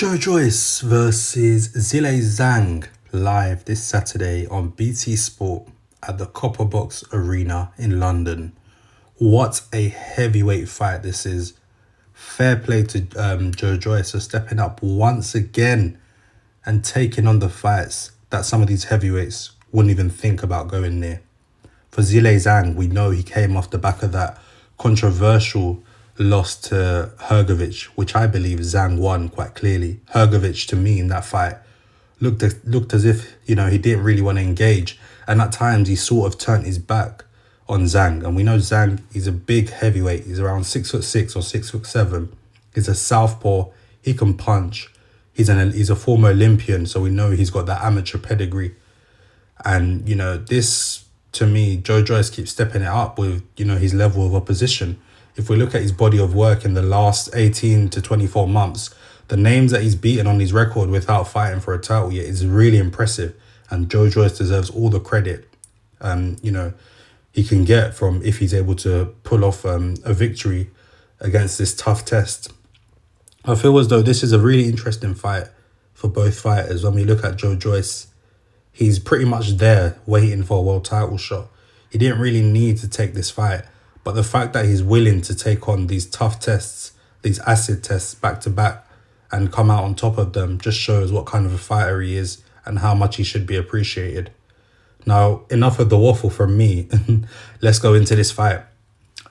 Joyce versus Zhang live this Saturday on BT Sport at the Copper Box Arena in London. What a heavyweight fight this is. Fair play to Joyce for stepping up once again and taking on the fights that some of these heavyweights wouldn't even think about going near. For Zhang, we know he came off the back of that controversial loss to Hrgović, which I believe Zhang won quite clearly. Hrgović, to me, in that fight, looked as if, he didn't really want to engage. And at times, he sort of turned his back on Zhang. And we know Zhang, he's a big heavyweight. He's around 6'6" or 6'7". He's a southpaw. He can punch. He's a former Olympian, so we know he's got that amateur pedigree. And, this, to me, Joyce keeps stepping it up with, his level of opposition. If we look at his body of work in the last 18 to 24 months, the names that he's beaten on his record without fighting for a title yet is really impressive. And Joyce deserves all the credit, he can get from if he's able to pull off a victory against this tough test. I feel as though this is a really interesting fight for both fighters. When we look at Joyce, he's pretty much there waiting for a world title shot. He didn't really need to take this fight. But the fact that he's willing to take on these tough tests, these acid tests back to back and come out on top of them just shows what kind of a fighter he is and how much he should be appreciated. Now, enough of the waffle from me. Let's go into this fight.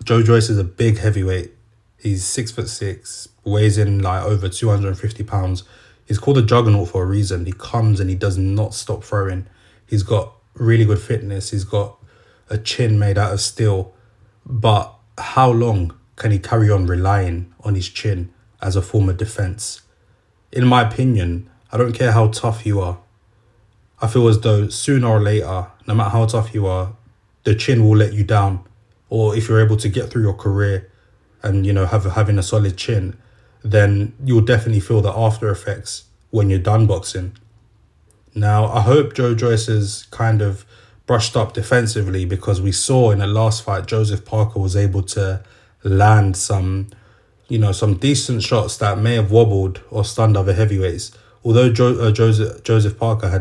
Joyce is a big heavyweight. He's 6'6", weighs in like over 250 pounds. He's called a juggernaut for a reason. He comes and he does not stop throwing. He's got really good fitness. He's got a chin made out of steel. But how long can he carry on relying on his chin as a form of defense? In my opinion, I don't care how tough you are. I feel as though sooner or later, no matter how tough you are, the chin will let you down. Or if you're able to get through your career and, having a solid chin, then you'll definitely feel the after effects when you're done boxing. Now, I hope Joyce is kind of brushed up defensively, because we saw in the last fight Joseph Parker was able to land some decent shots that may have wobbled or stunned other heavyweights. Although Joseph Parker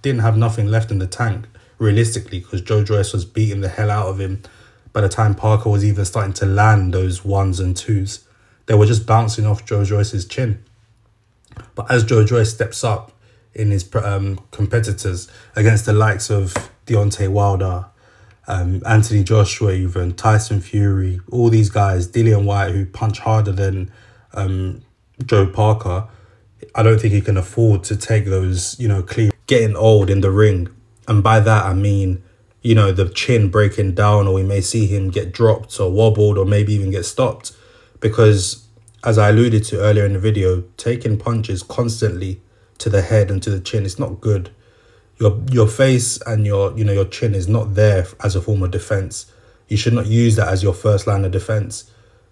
didn't have nothing left in the tank realistically, because Joyce was beating the hell out of him by the time Parker was even starting to land those ones and twos. They were just bouncing off Joyce's chin. But as Joyce steps up in his competitors against the likes of Deontay Wilder, Anthony Joshua, even Tyson Fury, all these guys, Dillian Whyte, who punch harder than Joe Parker, I don't think he can afford to take those, clean. Getting old in the ring. And by that, I mean, the chin breaking down, or we may see him get dropped or wobbled or maybe even get stopped. Because, as I alluded to earlier in the video, taking punches constantly to the head and to the chin, it's not good. Your face and your chin is not there as a form of defense. You should not use that as your first line of defense.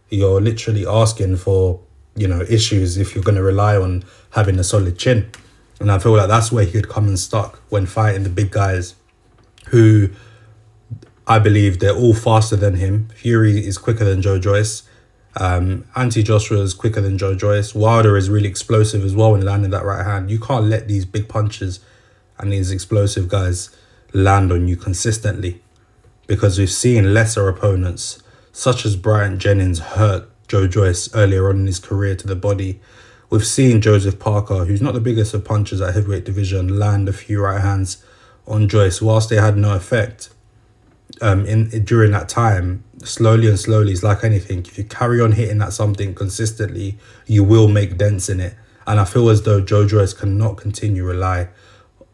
You're literally asking for, issues if you're going to rely on having a solid chin. And I feel like that's where he could come unstuck when fighting the big guys, who I believe they're all faster than him. Fury is quicker than Joyce. Anthony Joshua is quicker than Joyce. Wilder is really explosive as well when landing that right hand. You can't let these big punches and these explosive guys land on you consistently, because we've seen lesser opponents such as Bryant Jennings hurt Joyce earlier on in his career to the body. We've seen Joseph Parker, who's not the biggest of punchers at heavyweight division, land a few right hands on Joyce whilst they had no effect. During that time, slowly, it's like anything. If you carry on hitting at something consistently, you will make dents in it. And I feel as though Joyce cannot continue to rely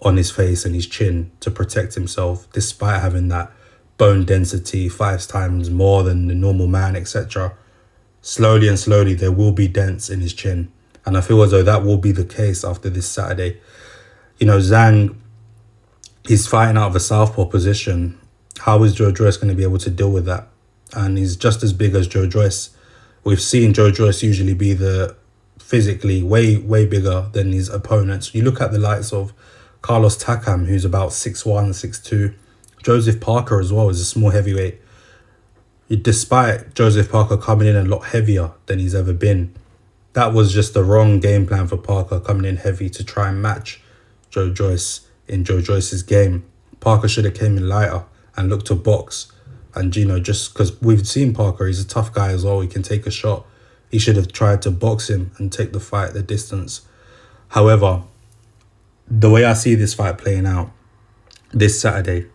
on his face and his chin to protect himself, despite having that bone density 5 times more than the normal man, etc. Slowly, there will be dents in his chin. And I feel as though that will be the case after this Saturday. Zhang, he's fighting out of a southpaw position. How is Joyce going to be able to deal with that? And he's just as big as Joyce. We've seen Joyce usually be physically way bigger than his opponents. You look at the likes of Carlos Takam, who's about 6'1", 6'2". Joseph Parker as well is a small heavyweight. Despite Joseph Parker coming in a lot heavier than he's ever been, that was just the wrong game plan for Parker, coming in heavy to try and match Joyce's game. Parker should have came in lighter and looked to box. And, just because we've seen Parker, he's a tough guy as well. He can take a shot. He should have tried to box him and take the fight the distance. However, the way I see this fight playing out this Saturday,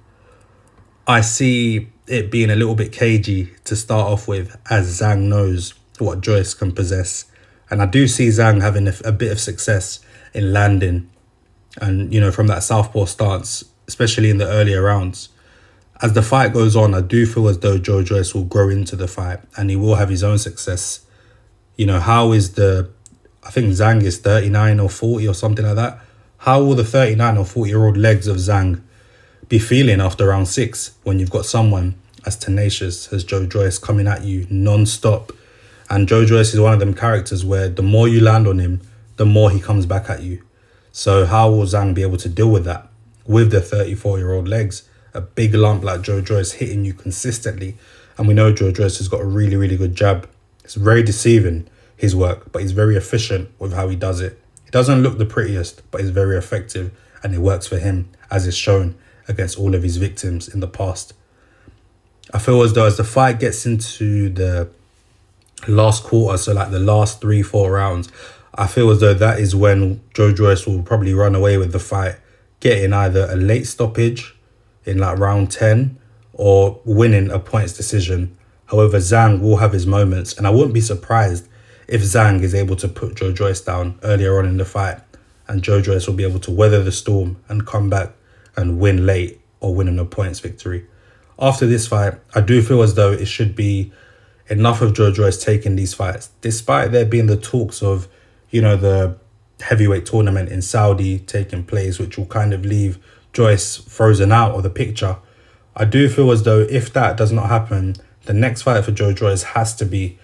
I see it being a little bit cagey to start off with, as Zhang knows what Joyce can possess. And I do see Zhang having a bit of success in landing and, from that southpaw stance, especially in the earlier rounds. As the fight goes on, I do feel as though Joyce will grow into the fight and he will have his own success. I think Zhang is 39 or 40 or something like that. How will the 39 or 40-year-old legs of Zhang be feeling after round 6 when you've got someone as tenacious as Joyce coming at you non-stop? And Joyce is one of them characters where the more you land on him, the more he comes back at you. So how will Zhang be able to deal with that? With the 34-year-old legs, a big lump like Joyce hitting you consistently. And we know Joyce has got a really, really good jab. It's very deceiving, his work, but he's very efficient with how he does it. It doesn't look the prettiest, but it's very effective and it works for him, as is shown against all of his victims in the past. I feel as though as the fight gets into the last quarter, so like the last 3-4 rounds, I feel as though that is when Joyce will probably run away with the fight, getting either a late stoppage in like round 10 or winning a points decision. However, Zhang will have his moments, and I wouldn't be surprised if Zhang is able to put Joyce down earlier on in the fight, and Joyce will be able to weather the storm and come back and win late or win in a points victory. After this fight, I do feel as though it should be enough of Joyce taking these fights, despite there being the talks of, the heavyweight tournament in Saudi taking place, which will kind of leave Joyce frozen out of the picture. I do feel as though if that does not happen, the next fight for Joyce has to be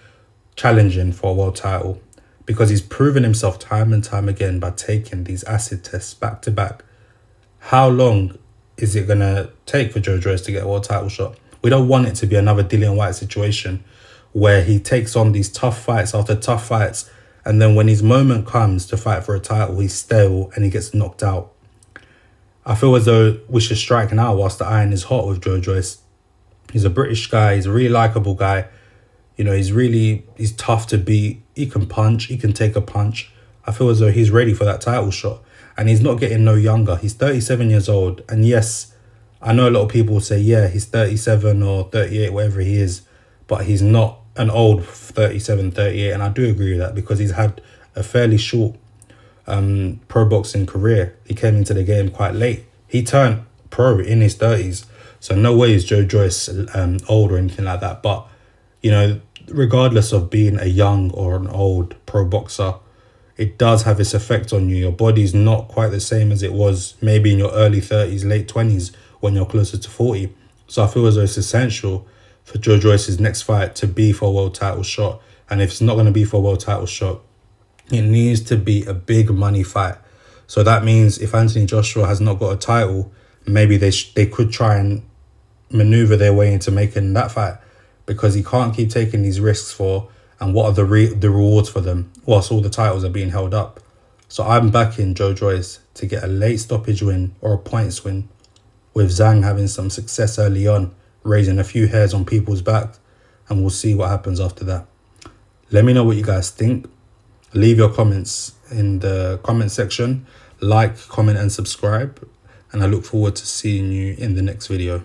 challenging for a world title, because he's proven himself time and time again by taking these acid tests back to back. How long is it going to take for Joyce to get a world title shot? We don't want it to be another Dillian Whyte situation where he takes on these tough fights after tough fights, and then when his moment comes to fight for a title, he's stale and he gets knocked out. I feel as though we should strike now whilst the iron is hot with Joyce. He's a British guy. He's a really likeable guy. He's tough to beat. He can punch. He can take a punch. I feel as though he's ready for that title shot. And he's not getting no younger. He's 37 years old. And yes, I know a lot of people will say, yeah, he's 37 or 38, whatever he is. But he's not an old 37, 38. And I do agree with that, because he's had a fairly short pro boxing career. He came into the game quite late. He turned pro in his 30s. So no way is Joyce old or anything like that. But, regardless of being a young or an old pro boxer, it does have its effect on you. Your body's not quite the same as it was maybe in your early 30s, late 20s, when you're closer to 40. So I feel as though it's essential for Joyce's next fight to be for a world title shot. And if it's not going to be for a world title shot, it needs to be a big money fight. So that means if Anthony Joshua has not got a title, maybe they could try and maneuver their way into making that fight, because he can't keep taking these risks for, and what are the rewards for them whilst all the titles are being held up. So I'm backing Joyce to get a late stoppage win or a points win, with Zhang having some success early on, raising a few hairs on people's backs, and we'll see what happens after that. Let me know what you guys think. Leave your comments in the comment section. Like, comment and subscribe. And I look forward to seeing you in the next video.